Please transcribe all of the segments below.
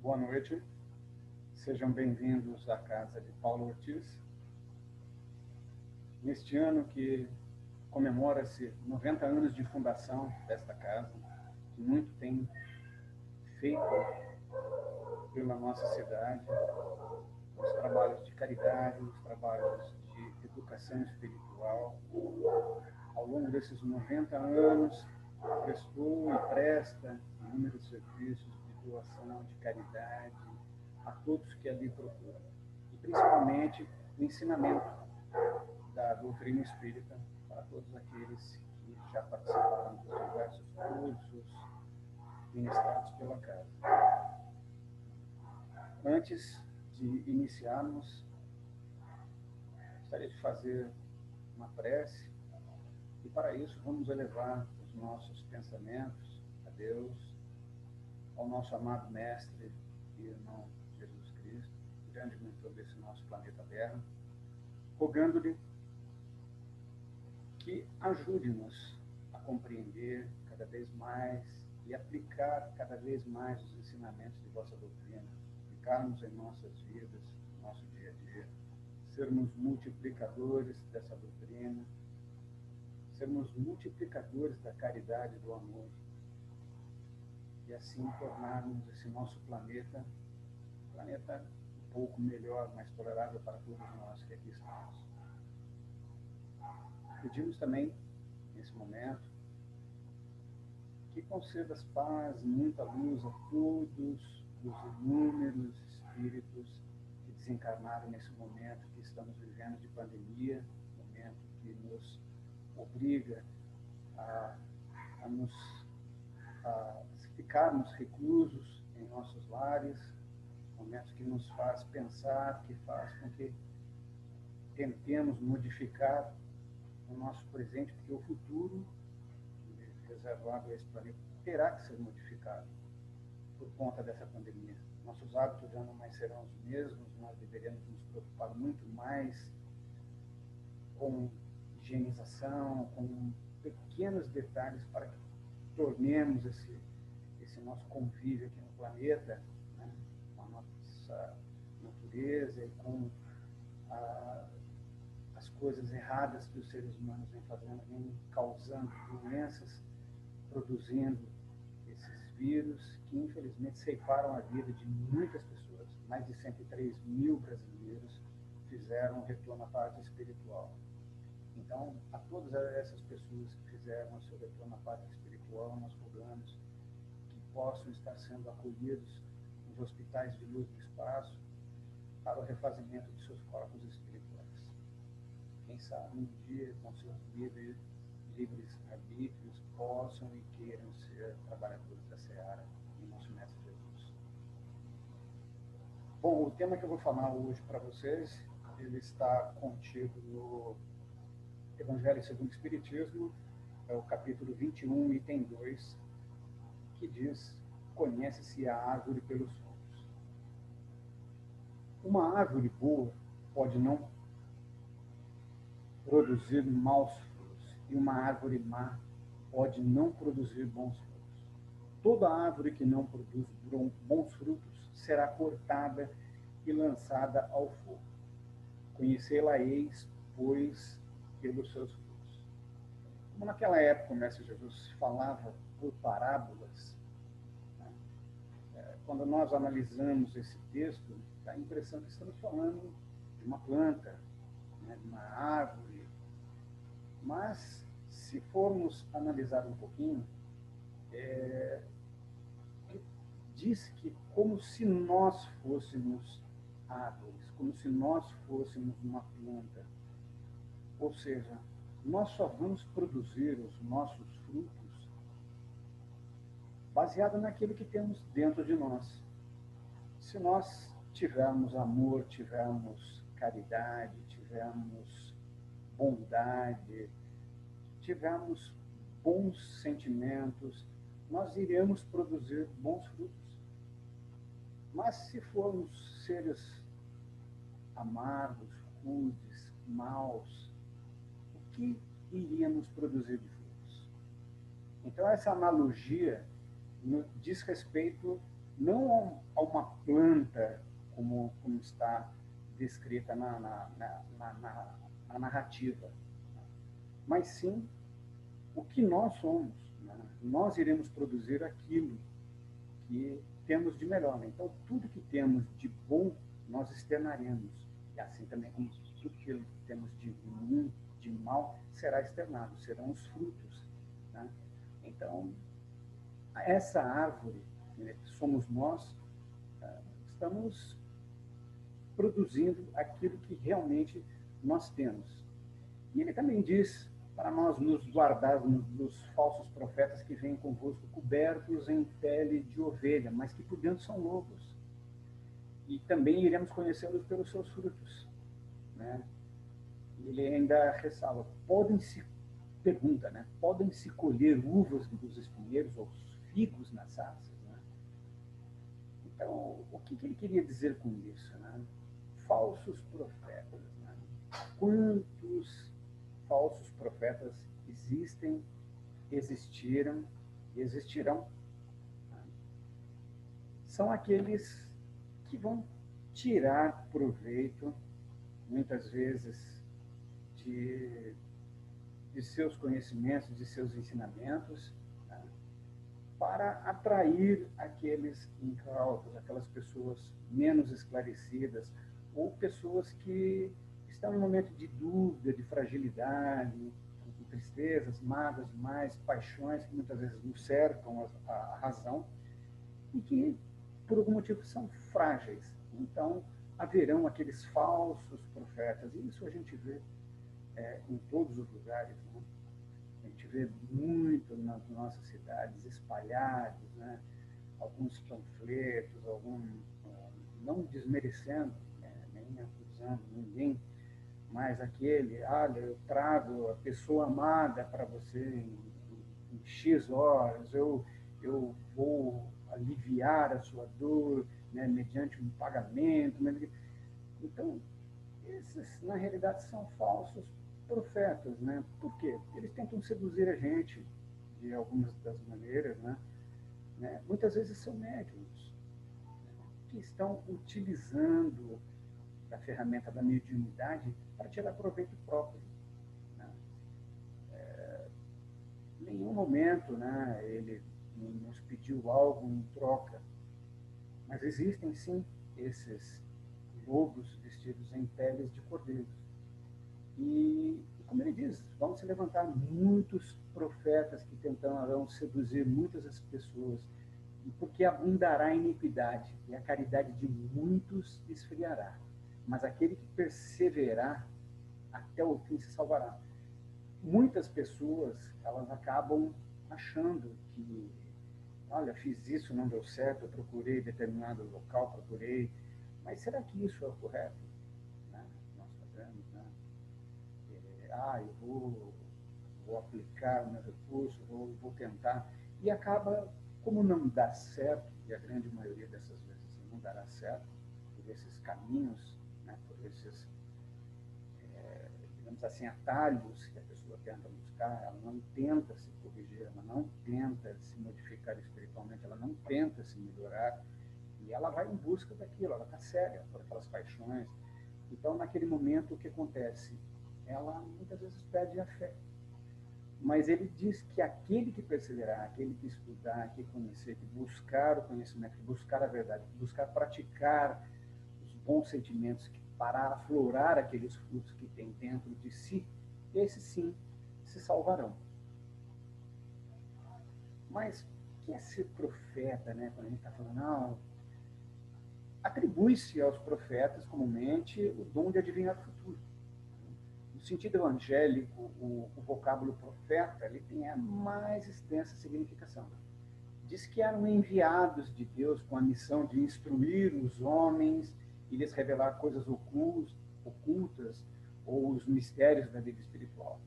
Boa noite, sejam bem-vindos à casa de Paulo Ortiz. Neste ano que comemora-se 90 anos de fundação desta casa, que muito tem feito pela nossa cidade, os trabalhos de caridade, os trabalhos de educação espiritual. Ao longo desses 90 anos, prestou e presta inúmeros serviços de doação, de caridade, a todos que ali procuram. E principalmente o ensinamento da doutrina espírita para todos aqueles que já participaram dos diversos cursos ministrados pela casa. Antes de iniciarmos, gostaria de fazer uma prece, e para isso vamos elevar os nossos pensamentos a Deus, ao nosso amado Mestre e irmão Jesus Cristo, grande mentor desse nosso planeta Terra, rogando-lhe que ajude-nos a compreender cada vez mais e aplicar cada vez mais os ensinamentos de vossa doutrina, aplicarmos em nossas vidas, no nosso dia a dia, sermos multiplicadores dessa doutrina, sermos multiplicadores da caridade e do amor, e assim tornarmos esse nosso planeta um pouco melhor, mais tolerável para todos nós que aqui estamos. Pedimos também, nesse momento, que concedas paz e muita luz a todos os inúmeros espíritos que desencarnaram nesse momento que estamos vivendo de pandemia, momento que nos obriga a ficarmos reclusos em nossos lares, momento que nos faz pensar, que faz com que tentemos modificar o nosso presente, porque o futuro reservado a esse planeta terá que ser modificado por conta dessa pandemia. Nossos hábitos já não mais serão os mesmos, nós deveremos nos preocupar muito mais com higienização, com pequenos detalhes para que tornemos esse nosso convívio aqui no planeta, né, com a nossa natureza e com as coisas erradas que os seres humanos vêm fazendo, vêm causando doenças, produzindo esses vírus que infelizmente ceifaram a vida de muitas pessoas. Mais de 103 mil brasileiros fizeram um retorno à pátria espiritual. Então, a todas essas pessoas que fizeram o seu retorno à pátria espiritual, nós rogamos que possam estar sendo acolhidos nos hospitais de luz do espaço para o refazimento de seus corpos espirituais. Quem sabe um dia, com seus livres arbítrios, possam e queiram ser trabalhadores da Seara em nosso Mestre Jesus. Bom, o tema que eu vou falar hoje para vocês, ele está contido no Evangelho segundo o Espiritismo, é o capítulo 21, item 2, que diz: conhece-se a árvore pelos frutos. Uma árvore boa pode não produzir maus frutos, e uma árvore má pode não produzir bons frutos. Toda árvore que não produz bons frutos será cortada e lançada ao fogo. Conhecê-la-eis, pois, pelos seus frutos. Como naquela época o Mestre Jesus falava por parábolas, né, quando nós analisamos esse texto, dá a impressão que estamos falando de uma planta, né, de uma árvore, mas se formos analisar um pouquinho, diz que como se nós fôssemos árvores, como se nós fôssemos uma planta. Ou seja, nós só vamos produzir os nossos frutos baseado naquilo que temos dentro de nós. Se nós tivermos amor, tivermos caridade, tivermos bondade, tivermos bons sentimentos, nós iremos produzir bons frutos. Mas se formos seres amargos, rudes, maus, o que iríamos produzir de frutos? Então, essa analogia diz respeito não a uma planta como está descrita na narrativa, mas sim o que nós somos. Né? Nós iremos produzir aquilo que temos de melhor. Né? Então, tudo que temos de bom, nós externaremos. E assim também como tudo que temos de ruim, de mal, será externado, serão os frutos. Né? Então, essa árvore, né, que somos nós, estamos produzindo aquilo que realmente nós temos. E ele também diz para nós nos guardarmos dos falsos profetas que vêm convosco cobertos em pele de ovelha, mas que por dentro são lobos. E também iremos conhecê-los pelos seus frutos. Né? Ele ainda ressalva, pergunta, né? Podem-se colher uvas dos espinheiros ou figos nas sarças? Né? Então, o que ele queria dizer com isso? Né? Falsos profetas. Né? Quantos falsos profetas existem, existiram e existirão? São aqueles que vão tirar proveito, muitas vezes, de seus conhecimentos, de seus ensinamentos, né, para atrair aqueles incautos, aquelas pessoas menos esclarecidas, ou pessoas que estão em um momento de dúvida, de fragilidade, com tristezas, mágoas demais, paixões que muitas vezes nos cercam a razão, e que, por algum motivo, são frágeis. Então, haverão aqueles falsos profetas, e isso a gente vê em todos os lugares. Né? A gente vê muito nas nossas cidades espalhados, né? Alguns panfletos, não desmerecendo, né? Nem acusando ninguém, mas aquele, olha, eu trago a pessoa amada para você em X horas, eu vou aliviar a sua dor, né? Mediante um pagamento. Então, esses, na realidade, são falsos profetas, né? Por quê? Eles tentam seduzir a gente de algumas das maneiras, né? Muitas vezes são médiums, né, que estão utilizando a ferramenta da mediunidade para tirar proveito próprio. Né? Em nenhum momento, né, ele nos pediu algo em troca, mas existem sim esses lobos vestidos em peles de cordeiros. E, como ele diz, vão se levantar muitos profetas que tentarão seduzir muitas das pessoas, porque abundará a iniquidade, e a caridade de muitos esfriará. Mas aquele que perseverar até o fim se salvará. Muitas pessoas, elas acabam achando que, olha, fiz isso, não deu certo, eu procurei determinado local, mas será que isso é o correto? Né? Nós fazemos, né? Eu vou aplicar o meu recurso, vou tentar, e acaba, como não dá certo, e a grande maioria dessas vezes não dará certo, por esses caminhos, né, por esses, digamos assim, atalhos que a pessoa tenta buscar, ela não tenta se corrigir, ela não tenta se modificar espiritualmente, ela não tenta se melhorar, e ela vai em busca daquilo, ela está cega por aquelas paixões. Então, naquele momento, o que acontece? Ela muitas vezes perde a fé. Mas ele diz que aquele que perseverar, aquele que estudar, que conhecer, que buscar o conhecimento, que buscar a verdade, que buscar praticar os bons sentimentos, para aflorar aqueles frutos que tem dentro de si, esses sim se salvarão. Mas o que é ser profeta, né? Quando a gente está falando, não, atribui-se aos profetas comumente o dom de adivinhar o futuro. No sentido evangélico, o vocábulo profeta ele tem a mais extensa significação. Diz que eram enviados de Deus com a missão de instruir os homens e lhes revelar coisas ocultas ou os mistérios da vida espiritual.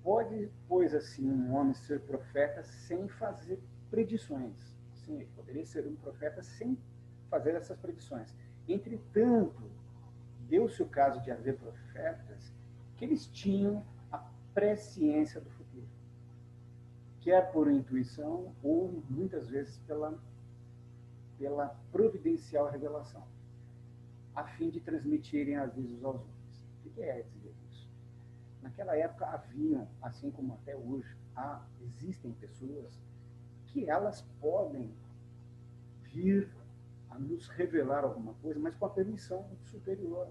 Pode, pois, assim, um homem ser profeta sem fazer predições. Sim, ele poderia ser um profeta sem fazer essas predições. Entretanto, deu-se o caso de haver profetas que eles tinham a presciência do futuro, quer por intuição ou muitas vezes pela pela providencial revelação, a fim de transmitirem avisos aos homens. O que é dizer isso? Naquela época haviam, assim como até hoje, existem pessoas que elas podem vir a nos revelar alguma coisa, mas com a permissão superior.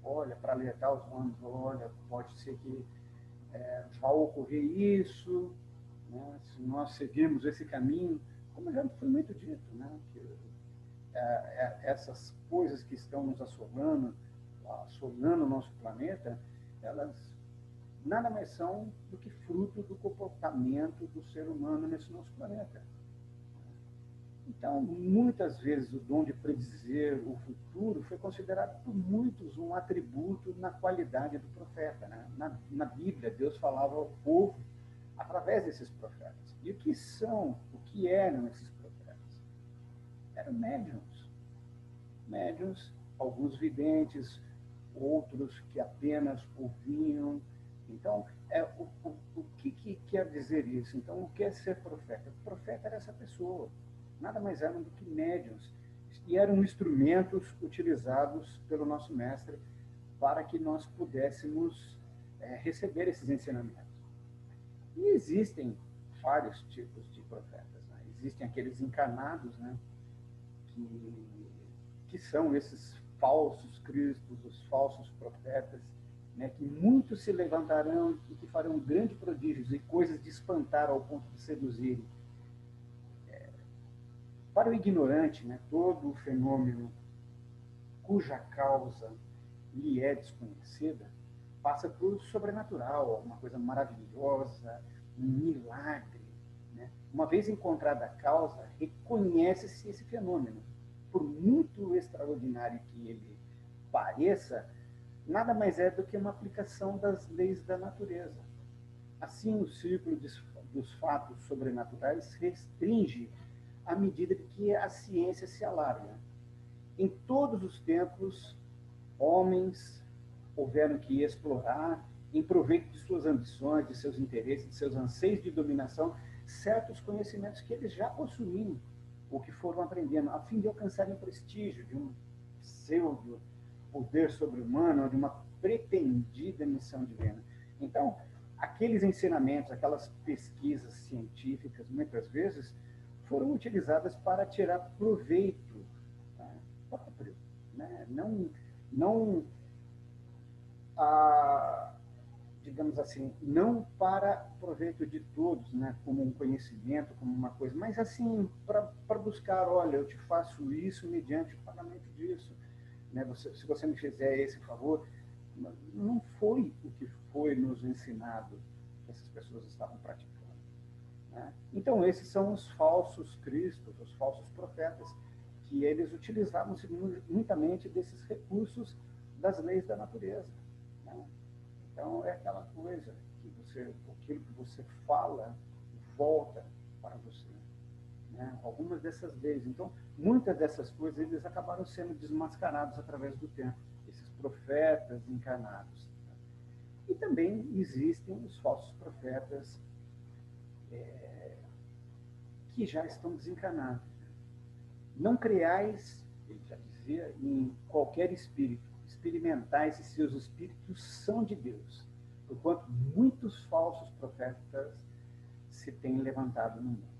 Olha, para alertar os humanos, olha, pode ser que vá ocorrer isso, né, se nós seguirmos esse caminho, como já foi muito dito, né, que essas coisas que estão nos assolando o nosso planeta, elas nada mais são do que fruto do comportamento do ser humano nesse nosso planeta. Então, muitas vezes, o dom de predizer o futuro foi considerado por muitos um atributo na qualidade do profeta, né? Na Bíblia, Deus falava ao povo através desses profetas. E o que eram esses profetas? Eram médiuns. Médiuns, alguns videntes, outros que apenas ouviam. Então, o que quer dizer isso? Então, o que é ser profeta? O profeta era essa pessoa. Nada mais eram do que médiuns, e eram instrumentos utilizados pelo nosso mestre para que nós pudéssemos receber esses ensinamentos. E existem vários tipos de profetas, né? Existem aqueles encarnados, né? que são esses falsos cristos, os falsos profetas, né? Que muitos se levantarão e que farão grandes prodígios e coisas de espantar ao ponto de seduzirem. Para o ignorante, né, todo o fenômeno cuja causa lhe é desconhecida passa por sobrenatural, uma coisa maravilhosa, um milagre. Né? Uma vez encontrada a causa, reconhece-se esse fenômeno. Por muito extraordinário que ele pareça, nada mais é do que uma aplicação das leis da natureza. Assim, o círculo dos fatos sobrenaturais restringe à medida que a ciência se alarga. Em todos os tempos, homens houveram que explorar, em proveito de suas ambições, de seus interesses, de seus anseios de dominação, certos conhecimentos que eles já possuíam, ou que foram aprendendo, a fim de alcançarem o prestígio de um pseudo poder sobre-humano, ou de uma pretendida missão divina. Então, aqueles ensinamentos, aquelas pesquisas científicas, muitas vezes, foram utilizadas para tirar proveito próprio, né? Não digamos assim, não para proveito de todos, né? Como um conhecimento, como uma coisa, mas assim, para buscar, olha, eu te faço isso mediante o pagamento disso. Né? Se você me fizer esse favor, não foi o que foi nos ensinado que essas pessoas estavam praticando. Então, esses são os falsos cristos, os falsos profetas, que eles utilizavam muitamente desses recursos das leis da natureza. Né? Então, é aquela coisa que aquilo que você fala volta para você. Né? Algumas dessas leis. Então, muitas dessas coisas eles acabaram sendo desmascarados através do tempo, esses profetas encarnados. E também existem os falsos profetas que já estão desencarnados. Não creais, ele já dizia, em qualquer espírito. Experimentais se seus espíritos são de Deus, porquanto muitos falsos profetas se têm levantado no mundo.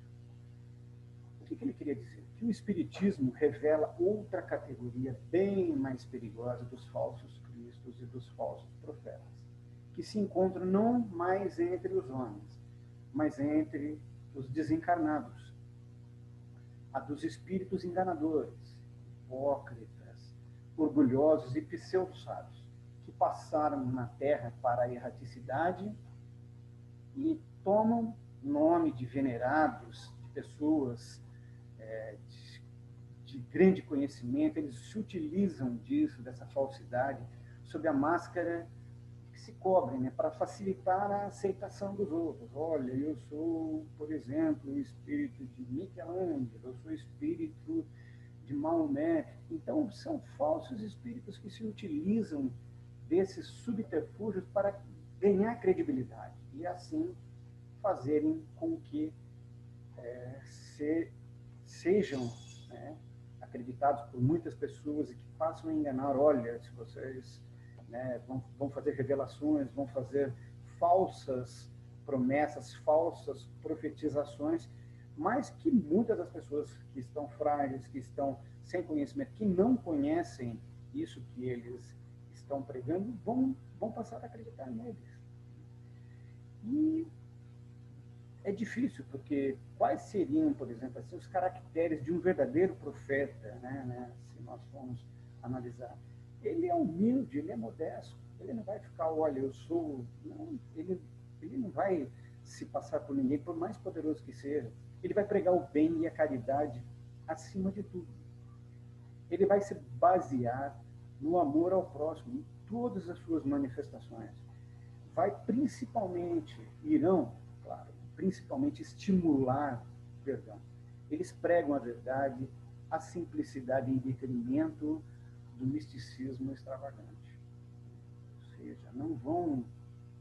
O que ele queria dizer? Que o espiritismo revela outra categoria bem mais perigosa dos falsos cristos e dos falsos profetas, que se encontram não mais entre os homens, mas entre os desencarnados, a dos espíritos enganadores, hipócritas, orgulhosos e pseudo-sábios, que passaram na Terra para a erraticidade e tomam nome de venerados, de pessoas de grande conhecimento, eles se utilizam disso, dessa falsidade, sob a máscara que se cobrem, né, para facilitar a aceitação dos outros. Olha, eu sou, por exemplo, o espírito de Michelangelo, eu sou o espírito de Maomé. Então, são falsos espíritos que se utilizam desses subterfúgios para ganhar credibilidade e, assim, fazerem com que sejam, né, acreditados por muitas pessoas e que passam a enganar, olha, se vocês, né, vão fazer revelações, vão fazer falsas promessas, falsas profetizações, mas que muitas das pessoas que estão frágeis, que estão sem conhecimento, que não conhecem isso que eles estão pregando, vão passar a acreditar neles. E é difícil, porque quais seriam, por exemplo, assim, os caracteres de um verdadeiro profeta, né, se nós formos analisar? Ele é humilde, ele é modesto, ele não vai ficar, olha, eu sou... Não, ele não vai se passar por ninguém, por mais poderoso que seja. Ele vai pregar o bem e a caridade acima de tudo. Ele vai se basear no amor ao próximo, em todas as suas manifestações. Claro, principalmente estimular o perdão. Eles pregam a verdade, a simplicidade em detrimento do misticismo extravagante. Ou seja, não vão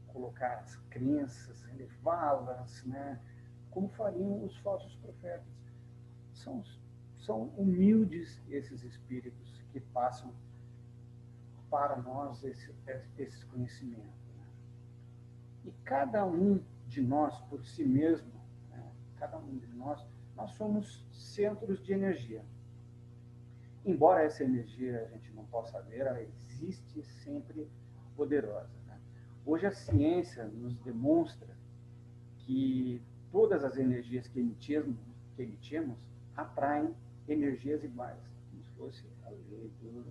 colocar as crenças, elevá-las, né, como fariam os falsos profetas. São humildes esses espíritos que passam para nós esse conhecimento. Né? E cada um de nós, por si mesmo, né, cada um de nós somos centros de energia. Embora essa energia a gente não possa ver, ela existe sempre poderosa. Né? Hoje a ciência nos demonstra que todas as energias que emitimos atraem energias iguais, como se fosse a lei do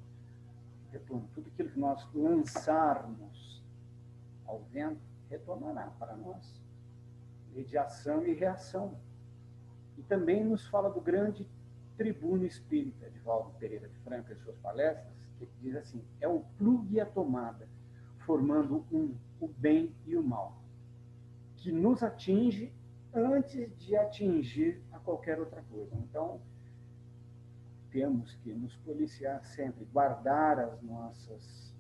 retorno. Tudo aquilo que nós lançarmos ao vento retornará para nós. Lei de ação e reação. E também nos fala do grande tribuno espírita, Divaldo Pereira de Franca, em suas palestras, que diz assim, é o plugue e a tomada, formando o bem e o mal, que nos atinge antes de atingir a qualquer outra coisa. Então, temos que nos policiar sempre, guardar as nossas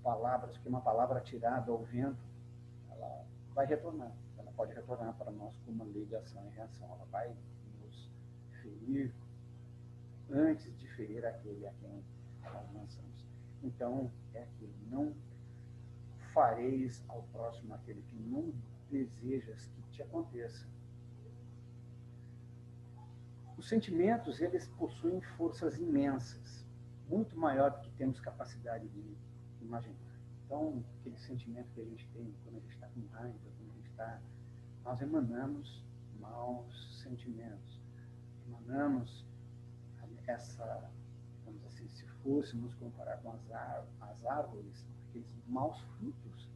palavras, porque uma palavra tirada ao vento, ela vai retornar. Ela pode retornar para nós como uma lei de ação e reação. Ela vai nos ferir antes de ferir aquele a quem nós lançamos. Então, é aquilo, não fareis ao próximo aquele que não desejas que te aconteça. Os sentimentos, eles possuem forças imensas, muito maior do que temos capacidade de imaginar. Então, aquele sentimento que a gente tem quando a gente está com raiva, quando a gente está... Nós emanamos maus sentimentos, emanamos essa, vamos assim, se fôssemos comparar com as árvores, aqueles maus frutos,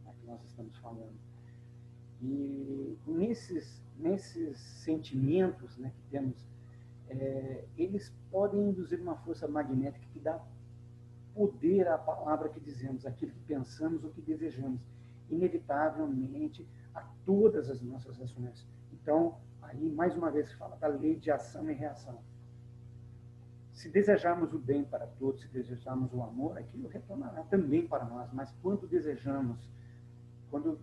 né, que nós estamos falando. E nesses sentimentos, né, que temos, eles podem induzir uma força magnética que dá poder à palavra que dizemos, aquilo que pensamos ou que desejamos, inevitavelmente a todas as nossas ações. Então, aí mais uma vez se fala da lei de ação e reação. Se desejarmos o bem para todos, se desejarmos o amor, aquilo retornará também para nós, mas quando desejamos, quando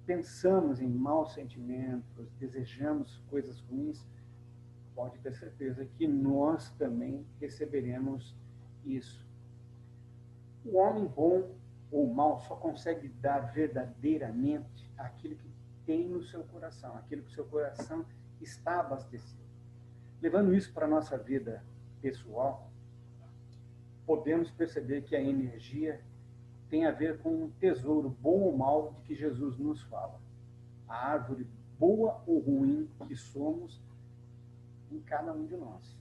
pensamos em maus sentimentos, desejamos coisas ruins, pode ter certeza que nós também receberemos isso. O homem bom ou mau só consegue dar verdadeiramente aquilo que tem no seu coração, aquilo que o seu coração está abastecido. Levando isso para a nossa vida pessoal, podemos perceber que a energia tem a ver com um tesouro bom ou mau de que Jesus nos fala. A árvore boa ou ruim que somos em cada um de nós.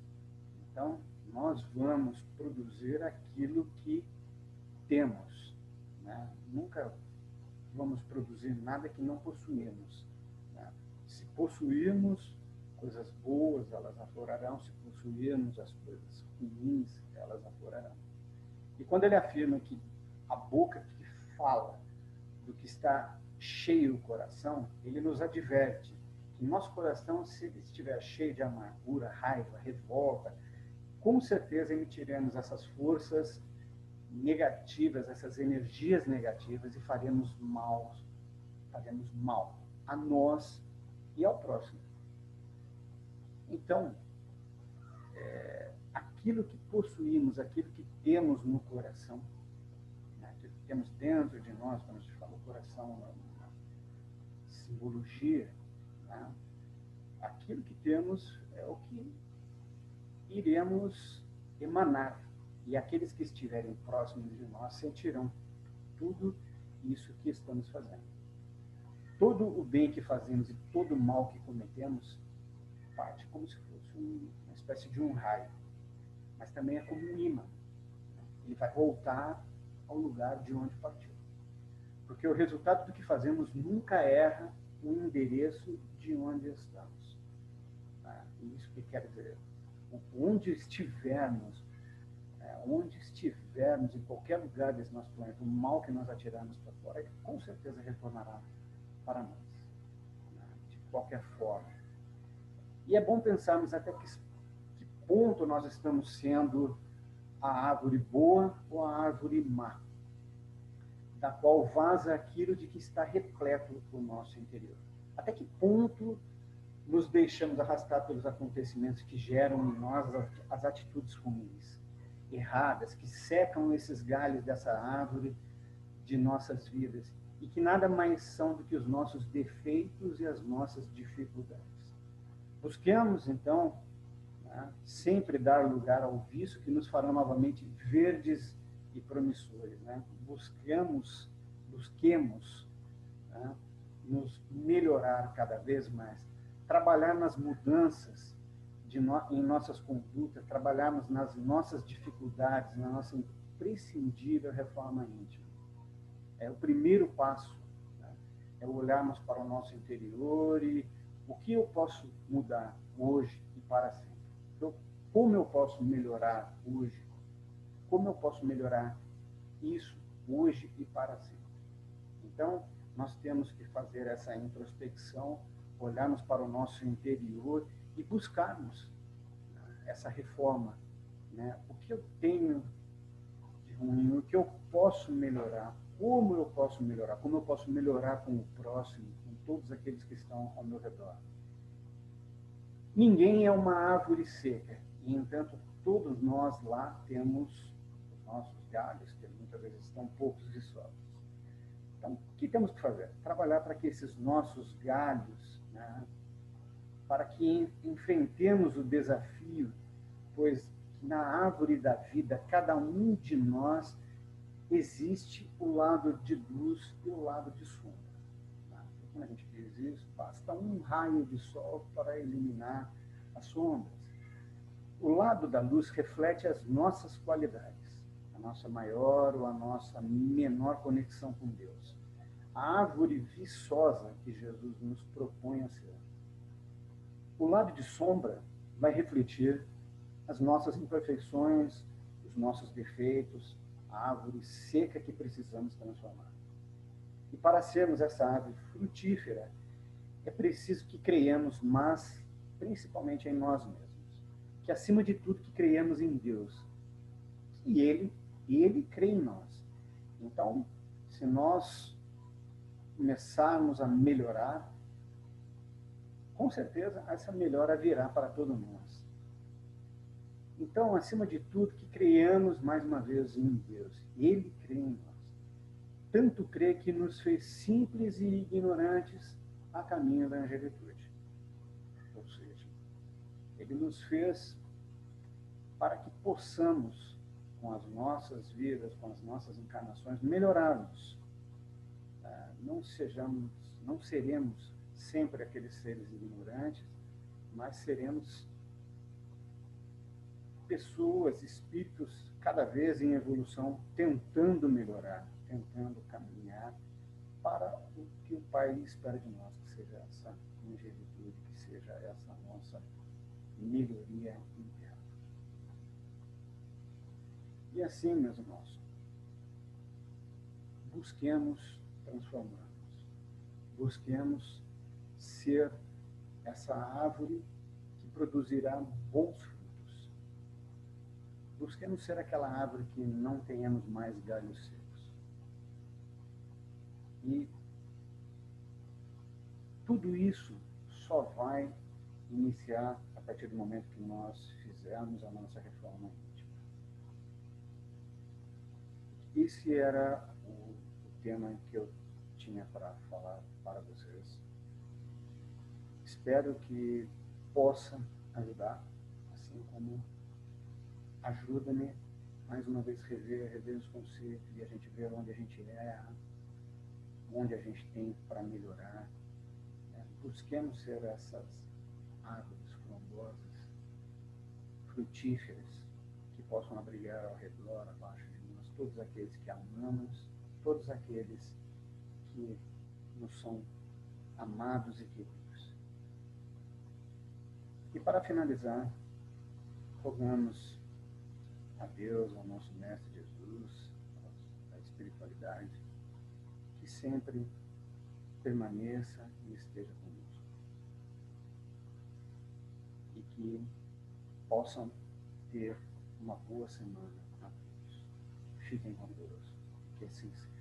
Então, nós vamos produzir aquilo que temos. Né? Nunca vamos produzir nada que não possuímos. Né? Se possuirmos coisas boas, elas aflorarão. Se possuirmos as coisas ruins, elas aflorarão. E quando ele afirma que a boca que fala do que está cheio o coração, ele nos adverte que nosso coração, se ele estiver cheio de amargura, raiva, revolta, com certeza emitiremos essas forças negativas, essas energias negativas e faremos mal a nós e ao próximo. Então, aquilo que possuímos, aquilo que temos no coração, né, aquilo que temos dentro de nós, quando a gente fala coração, uma simbologia, né, aquilo que temos é o que iremos emanar. E aqueles que estiverem próximos de nós sentirão tudo isso que estamos fazendo. Todo o bem que fazemos e todo o mal que cometemos parte como se fosse uma espécie de um raio. Mas também é como um imã. Ele vai voltar ao lugar de onde partiu. Porque o resultado do que fazemos nunca erra o endereço de onde estamos. Isso que quer dizer, onde estivermos, em qualquer lugar desse nosso planeta, o mal que nós atirarmos para fora, com certeza retornará para nós, né, de qualquer forma. E é bom pensarmos até que ponto nós estamos sendo a árvore boa ou a árvore má, da qual vaza aquilo de que está repleto o nosso interior. Até que ponto nos deixamos arrastar pelos acontecimentos que geram em nós as atitudes ruins, erradas, que secam esses galhos dessa árvore de nossas vidas e que nada mais são do que os nossos defeitos e as nossas dificuldades. Busquemos, então, né, sempre dar lugar ao vício que nos fará novamente verdes e promissores. Né? Busquemos, né, nos melhorar cada vez mais, trabalhar nas mudanças em nossas condutas, trabalharmos nas nossas dificuldades, na nossa imprescindível reforma íntima. É o primeiro passo, né? É olharmos para o nosso interior e o que eu posso mudar hoje e para sempre. Como eu posso melhorar hoje? Como eu posso melhorar isso hoje e para sempre? Então, nós temos que fazer essa introspecção, olharmos para o nosso interior e buscarmos essa reforma, né? O que eu tenho de ruim, o que eu posso melhorar, como eu posso melhorar com o próximo, com todos aqueles que estão ao meu redor. Ninguém é uma árvore seca, e, entanto, todos nós lá temos os nossos galhos, que muitas vezes estão poucos e sólidos. Então, o que temos que fazer? Trabalhar para que esses nossos galhos, né, para que enfrentemos o desafio, pois na árvore da vida, cada um de nós existe o lado de luz e o lado de sombra. Quando a gente diz isso, basta um raio de sol para eliminar as sombras. O lado da luz reflete as nossas qualidades, a nossa maior ou a nossa menor conexão com Deus. A árvore viçosa que Jesus nos propõe a ser. O lado de sombra vai refletir as nossas imperfeições, os nossos defeitos, a árvore seca que precisamos transformar. E para sermos essa árvore frutífera, é preciso que creiamos, mas principalmente em nós mesmos. Que acima de tudo que creiamos em Deus. E Ele crê em nós. Então, se nós começarmos a melhorar, com certeza essa melhora virá para todos nós. Então, acima de tudo, que creiamos mais uma vez em Deus. Ele crê em nós. Tanto crê que nos fez simples e ignorantes a caminho da angelitude. Ou seja, Ele nos fez para que possamos, com as nossas vidas, com as nossas encarnações, melhorarmos. Não seremos sempre aqueles seres ignorantes, mas seremos pessoas, espíritos, cada vez em evolução, tentando melhorar, tentando caminhar para o que o Pai espera de nós, que seja essa angelitude, que seja essa nossa melhoria interna. E assim, meus irmãos, busquemos transformar-nos, busquemos ser essa árvore que produzirá bons frutos. Busquemos ser aquela árvore que não tenhamos mais galhos secos. E tudo isso só vai iniciar a partir do momento que nós fizermos fizermos a nossa reforma íntima. Esse era o tema que eu tinha para falar para vocês. Espero que possa ajudar, assim como ajuda-me mais uma vez rever os conceitos e a gente ver onde a gente erra, onde a gente tem para melhorar. Busquemos ser essas árvores frondosas, frutíferas, que possam abrigar ao redor, abaixo de nós, todos aqueles que amamos, todos aqueles que nos são amados e queridos. E para finalizar, rogamos a Deus, ao nosso Mestre Jesus, à espiritualidade, que sempre permaneça e esteja conosco. E que possam ter uma boa semana a todos. Fiquem com Deus. Que assim seja.